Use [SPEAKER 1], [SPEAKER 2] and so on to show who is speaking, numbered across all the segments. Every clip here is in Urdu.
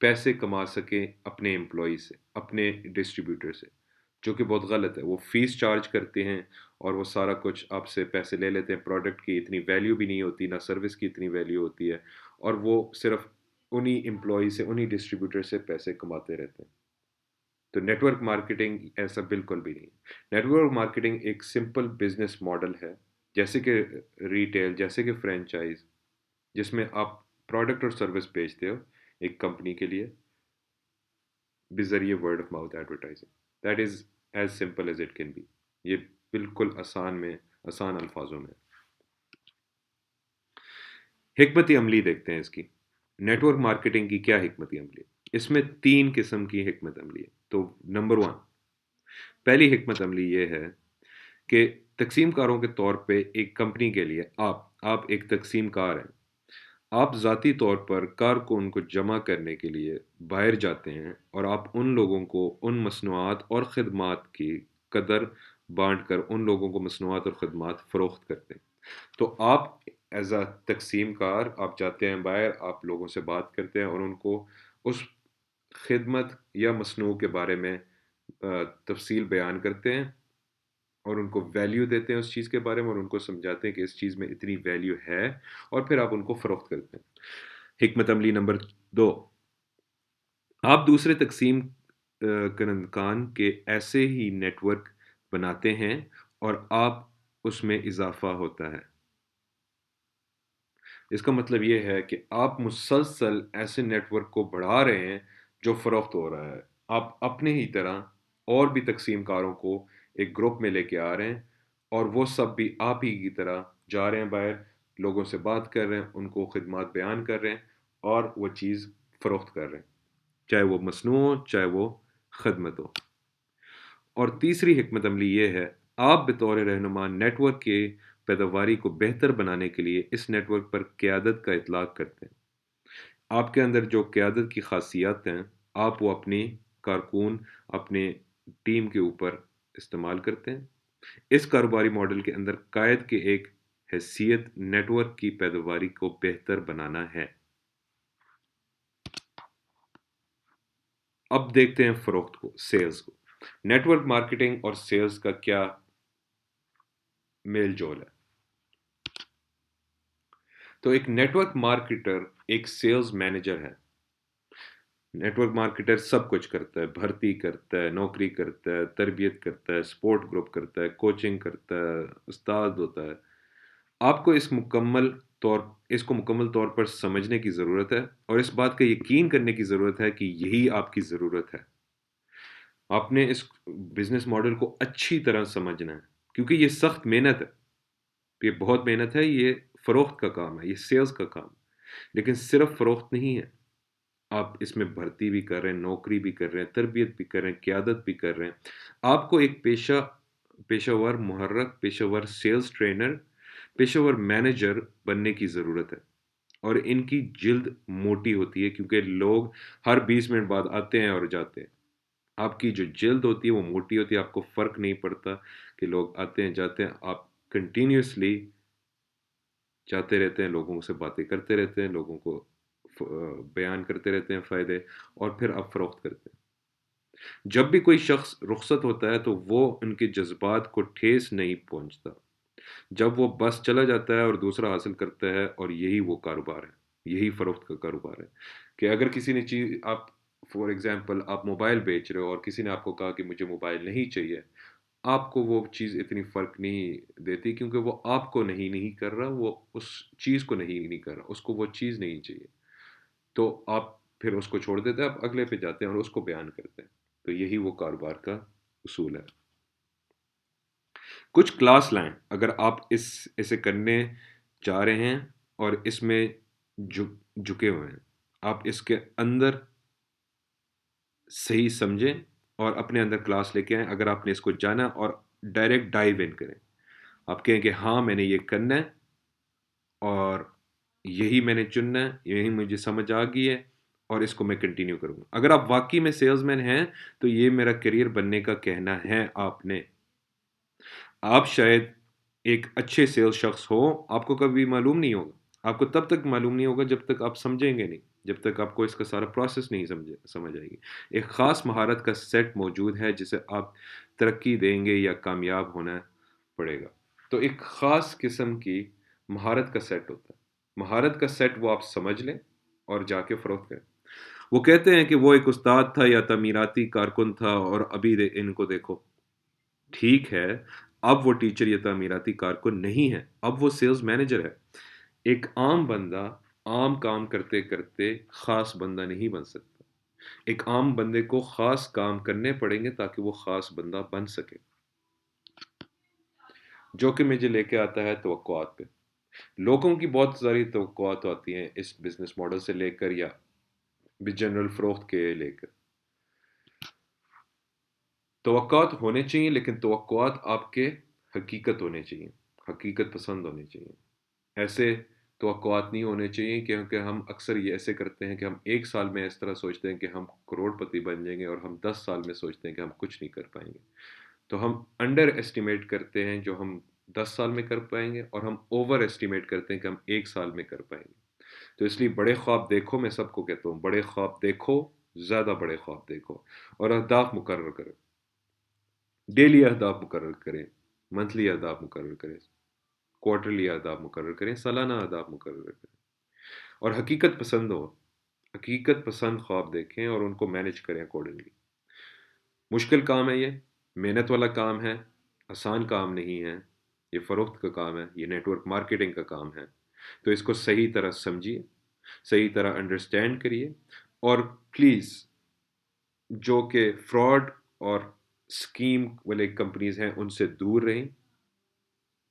[SPEAKER 1] پیسے کما سکیں اپنے امپلائی سے، اپنے ڈسٹریبیوٹر سے، جو کہ بہت غلط ہے۔ وہ فیس چارج کرتے ہیں اور وہ سارا کچھ آپ سے پیسے لے لیتے ہیں، پروڈکٹ کی اتنی ویلیو بھی نہیں ہوتی، نہ سروس کی اتنی ویلیو ہوتی ہے، اور وہ صرف انہی امپلائی سے، انہی ڈسٹریبیوٹر سے پیسے کماتے رہتے ہیں۔ تو نیٹ ورک مارکیٹنگ ایسا بالکل بھی نہیں ہے۔ نیٹ ورک مارکیٹنگ ایک سمپل بزنس ماڈل ہے، جیسے کہ ریٹیل، جیسے کہ فرینچائز، جس میں آپ پروڈکٹ اور سروس بیچتے ہو ایک کمپنی کے لیے بذریعے word of mouth advertising. That is as simple as it can be. یہ بالکل آسان الفاظوں میں۔ حکمت عملی دیکھتے ہیں اس کی۔ نیٹ ورک مارکیٹنگ کی کیا حکمت عملی ہے؟ اس میں 3 قسم کی حکمت عملی ہے۔ تو نمبر 1، پہلی حکمت عملی یہ ہے کہ تقسیم کاروں کے طور پہ ایک کمپنی کے لیے آپ ایک تقسیم کار ہیں۔ آپ ذاتی طور پر کارکن کو جمع کرنے کے لیے باہر جاتے ہیں اور آپ ان لوگوں کو ان مصنوعات اور خدمات کی قدر بانٹ کر ان لوگوں کو مصنوعات اور خدمات فروخت کرتے ہیں۔ تو آپ ایز اے تقسیم کار آپ جاتے ہیں باہر، آپ لوگوں سے بات کرتے ہیں اور ان کو اس خدمت یا مصنوع کے بارے میں تفصیل بیان کرتے ہیں اور ان کو ویلیو دیتے ہیں اس چیز کے بارے میں، اور ان کو سمجھاتے ہیں کہ اس چیز میں اتنی ویلیو ہے، اور پھر آپ ان کو فروخت کرتے ہیں۔ حکمت عملی نمبر 2، آپ دوسرے تقسیم کنندگان کے ایسے ہی نیٹ ورک بناتے ہیں اور آپ اس میں اضافہ ہوتا ہے۔ اس کا مطلب یہ ہے کہ آپ مسلسل ایسے نیٹ ورک کو بڑھا رہے ہیں جو فروخت ہو رہا ہے۔ آپ اپنے ہی طرح اور بھی تقسیم کاروں کو ایک گروپ میں لے کے آ رہے ہیں، اور وہ سب بھی آپ ہی کی طرح جا رہے ہیں باہر، لوگوں سے بات کر رہے ہیں، ان کو خدمات بیان کر رہے ہیں اور وہ چیز فروخت کر رہے ہیں، چاہے وہ مصنوع ہو، چاہے وہ خدمت ہو۔ اور تیسری حکمت عملی یہ ہے، آپ بطور رہنما نیٹ ورک کے پیداواری کو بہتر بنانے کے لیے اس نیٹ ورک پر قیادت کا اطلاق کرتے ہیں۔ آپ کے اندر جو قیادت کی خاصیات ہیں، آپ وہ اپنی کارکن، اپنے ٹیم کے اوپر استعمال کرتے ہیں۔ اس کاروباری ماڈل کے اندر قائد کے ایک حیثیت نیٹ ورک کی پیداواری کو بہتر بنانا ہے۔ اب دیکھتے ہیں فروخت کو، سیلز کو۔ نیٹ ورک مارکیٹنگ اور سیلز کا کیا میل جول ہے؟ تو ایک نیٹ ورک مارکیٹر ایک سیلز مینیجر ہے۔ نیٹ ورک مارکیٹر سب کچھ کرتا ہے، بھرتی کرتا ہے، نوکری کرتا ہے، تربیت کرتا ہے، سپورٹ گروپ کرتا ہے، کوچنگ کرتا ہے، استاد ہوتا ہے۔ آپ کو اس کو مکمل طور پر سمجھنے کی ضرورت ہے، اور اس بات کا یقین کرنے کی ضرورت ہے کہ یہی آپ کی ضرورت ہے۔ آپ نے اس بزنس ماڈل کو اچھی طرح سمجھنا ہے، کیونکہ یہ سخت محنت ہے، یہ بہت محنت ہے، یہ فروخت کا کام ہے، یہ سیلز کا کام ہے۔ لیکن صرف فروخت نہیں ہے، آپ اس میں بھرتی بھی کر رہے ہیں، نوکری بھی کر رہے ہیں، تربیت بھی کر رہے ہیں، قیادت بھی کر رہے ہیں۔ آپ کو ایک پیشہ ور محرک، پیشہ ور سیلز ٹرینر، پیشہ ور مینیجر بننے کی ضرورت ہے۔ اور ان کی جلد موٹی ہوتی ہے، کیونکہ لوگ ہر 20 منٹ بعد آتے ہیں اور جاتے ہیں۔ آپ کی جو جلد ہوتی ہے وہ موٹی ہوتی ہے، آپ کو فرق نہیں پڑتا کہ لوگ آتے ہیں جاتے ہیں، آپ کنٹینیوسلی جاتے رہتے ہیں، لوگوں سے باتیں کرتے رہتے ہیں، لوگوں کو بیان کرتے رہتے ہیں فائدے، اور پھر آپ فروخت کرتے ہیں۔ جب بھی کوئی شخص رخصت ہوتا ہے تو وہ ان کے جذبات کو ٹھیس نہیں پہنچتا، جب وہ بس چلا جاتا ہے اور دوسرا حاصل کرتا ہے، اور یہی وہ کاروبار ہے، یہی فروخت کا کاروبار ہے۔ کہ اگر کسی نے چیز، آپ فار ایگزامپل آپ موبائل بیچ رہے ہو اور کسی نے آپ کو کہا کہ مجھے موبائل نہیں چاہیے، آپ کو وہ چیز اتنی فرق نہیں دیتی، کیونکہ وہ آپ کو نہیں کر رہا، وہ اس چیز کو نہیں کر رہا، اس کو وہ چیز نہیں چاہیے، تو آپ پھر اس کو چھوڑ دیتے ہیں، آپ اگلے پہ جاتے ہیں اور اس کو بیان کرتے ہیں۔ تو یہی وہ کاروبار کا اصول ہے۔ کچھ کلاس لائیں اگر آپ اسے کرنے جا رہے ہیں اور اس میں جھکے ہوئے ہیں، آپ اس کے اندر صحیح سمجھیں اور اپنے اندر کلاس لے کے آئیں۔ اگر آپ نے اس کو جانا اور ڈائریکٹ ڈائیو ان کریں، آپ کہیں کہ ہاں میں نے یہ کرنا ہے اور یہی میں نے چننا ہے، یہی مجھے سمجھ آ گئی ہے اور اس کو میں کنٹینیو کروں گا۔ اگر آپ واقعی میں سیلز مین ہیں تو یہ میرا کیریئر بننے کا کہنا ہے آپ نے۔ آپ شاید ایک اچھے سیلز شخص ہو، آپ کو کبھی معلوم نہیں ہوگا، آپ کو تب تک معلوم نہیں ہوگا جب تک آپ سمجھیں گے نہیں۔ جب تک آپ کو اس کا سارا پروسیس نہیں سمجھ آئے گی. ایک خاص مہارت کا سیٹ موجود ہے جسے آپ ترقی دیں گے یا کامیاب ہونا پڑے گا. تو ایک خاص قسم کی مہارت کا سیٹ ہوتا ہے. مہارت کا سیٹ وہ آپ سمجھ لیں اور جا کے فروخت کریں. وہ کہتے ہیں کہ وہ ایک استاد تھا یا تعمیراتی کارکن تھا اور ابھی ان کو دیکھو. ٹھیک ہے، اب وہ ٹیچر یا تعمیراتی کارکن نہیں ہے، اب وہ سیلز مینیجر ہے. ایک عام بندہ عام کام کرتے کرتے خاص بندہ نہیں بن سکتا. ایک عام بندے کو خاص کام کرنے پڑیں گے تاکہ وہ خاص بندہ بن سکے. جو کہ مجھے لے کے آتا ہے توقعات پہ. لوگوں کی بہت ساری توقعات آتی ہیں اس بزنس ماڈل سے لے کر یا جنرل فروخت کے لے کر. توقعات ہونے چاہیے لیکن توقعات آپ کے حقیقت ہونے چاہیے، حقیقت پسند ہونے چاہیے. ایسے توقعات نہیں ہونے چاہیے کیونکہ ہم اکثر یہ ایسے کرتے ہیں کہ ہم ایک سال میں اس طرح سوچتے ہیں کہ ہم کروڑ پتی بن جائیں گے اور ہم 10 سال میں سوچتے ہیں کہ ہم کچھ نہیں کر پائیں گے. تو ہم انڈر ایسٹیمیٹ کرتے ہیں جو ہم 10 سال میں کر پائیں گے اور ہم اوور ایسٹیمیٹ کرتے ہیں کہ ہم ایک سال میں کر پائیں گے. تو اس لیے بڑے خواب دیکھو، میں سب کو کہتا ہوں بڑے خواب دیکھو، زیادہ بڑے خواب دیکھو اور اہداف مقرر کریں. ڈیلی اہداف مقرر کریں، منتھلی اہداف مقرر کریں، کوارٹرلی اہداف مقرر کریں، سالانہ اہداف مقرر کریں. اور حقیقت پسند ہو، حقیقت پسند خواب دیکھیں اور ان کو مینج کریں اکارڈنگلی. مشکل کام ہے، یہ محنت والا کام ہے، آسان کام نہیں ہے. یہ فروخت کا کام ہے، یہ نیٹ ورک مارکیٹنگ کا کام ہے. تو اس کو صحیح طرح سمجھیے، صحیح طرح انڈرسٹینڈ کریے اور پلیز جو کہ فراڈ اور اسکیم والے کمپنیز ہیں ان سے دور رہیں،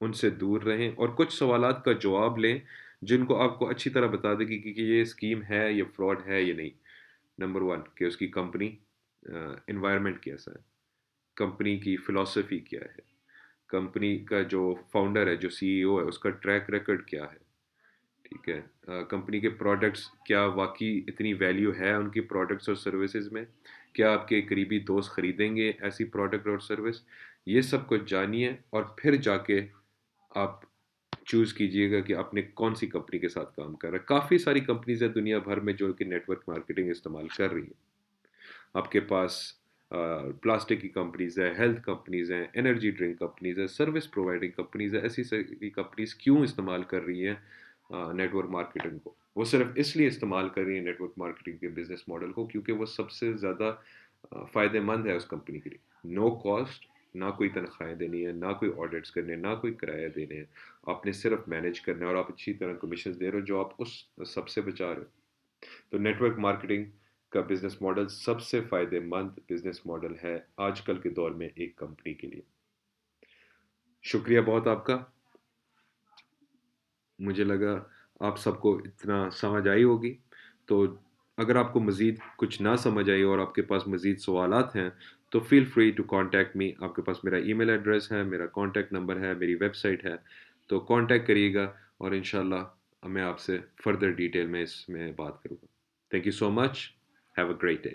[SPEAKER 1] ان سے دور رہیں اور کچھ سوالات کا جواب لیں جن کو آپ کو اچھی طرح بتا دے گی کہ یہ اسکیم ہے، یہ فراڈ ہے یا نہیں. نمبر ون کہ اس کی کمپنی انوائرمنٹ کیسا ہے، کمپنی کی فلاسفی کیا ہے، کمپنی کا جو فاؤنڈر ہے، جو سی ای او ہے، اس کا ٹریک ریکرڈ کیا ہے. ٹھیک ہے، کمپنی کے پروڈکٹس کیا واقعی اتنی ویلیو ہے ان کی پروڈکٹس اور سروسز میں، کیا آپ کے قریبی دوست خریدیں گے ایسی پروڈکٹ اور سروس. یہ سب کچھ جانیے اور پھر جا کے آپ چوز کیجئے گا کہ آپ نے کون سی کمپنی کے ساتھ کام کر رہا ہے. کافی ساری کمپنیز ہیں دنیا بھر میں جو کہ نیٹ ورک مارکیٹنگ استعمال کر رہی ہیں. آپ کے پاس پلاسٹک کی کمپنیز ہیں، ہیلتھ کمپنیز ہیں، انرجی ڈرنک کمپنیز ہیں، سروس پرووائڈنگ کمپنیز ہیں. ایسی ساری کمپنیز کیوں استعمال کر رہی ہیں نیٹ ورک مارکیٹنگ کو؟ وہ صرف اس لیے استعمال کر رہی ہیں نیٹ ورک مارکیٹنگ کے بزنس ماڈل کو کیونکہ وہ سب سے زیادہ فائدہ مند ہے اس کمپنی کے لیے. نو کاسٹ، نہ کوئی تنخواہیں دینی ہے، نہ کوئی آڈٹس کرنے، نہ کوئی کرایہ دینے ہیں. آپ نے صرف مینیج کرنا ہے اور آپ اچھی طرح کمیشنز دے رہے ہو جو آپ اس سب سے بچا رہے ہو. تو نیٹ ورک مارکیٹنگ کا بزنس ماڈل سب سے فائدہ مند بزنس ماڈل ہے آج کل کے دور میں ایک کمپنی کے لیے. شکریہ بہت آپ کا. مجھے لگا آپ سب کو اتنا سمجھ آئی ہوگی. تو اگر آپ کو مزید کچھ نہ سمجھ آئی اور آپ کے پاس مزید سوالات ہیں تو feel free to contact me. آپ کے پاس میرا ای میل ایڈریس ہے، میرا کانٹیکٹ نمبر ہے، میری ویب سائٹ ہے. تو کانٹیکٹ کریے گا اور انشاءاللہ میں آپ سے فردر ڈیٹیل میں اس میں بات کروں گا. Thank you so much. Have a great day.